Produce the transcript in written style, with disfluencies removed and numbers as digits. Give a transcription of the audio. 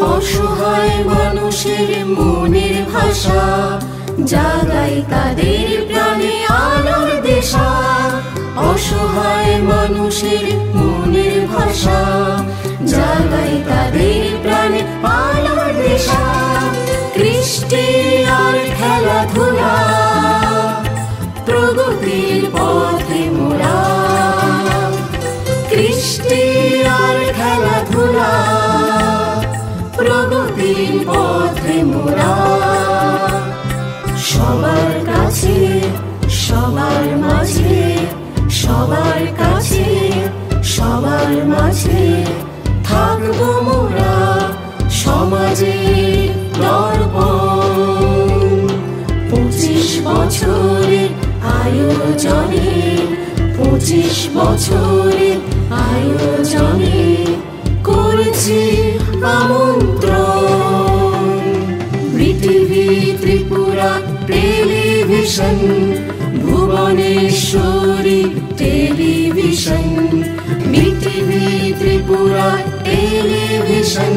অসহায় মানুষের মনের ভাষা, জাগাই তাদের প্রাণে আলোর দিশা। অসহায় মানুষের মনের ভাষা, জাগাই তাদের প্রাণে আলোর দিশা। কৃষ্টি আর খেলাধুলা, প্রগতির পথে মোরা। কৃষ্টি আর খেলাধুলা, প্রগতির পথে মোরা। সবার কাছে, সবার মাঝে, সবার কাছে, সবার মাঝে থাকবো মোরা সমাজের দর্পণ। 25 বছরের আয়োজনে, 25 বছরের আয়োজনে করেছি আমন্ত্রণ। BTV Tripura television, Bhubaneswari television. BTV Tripura television.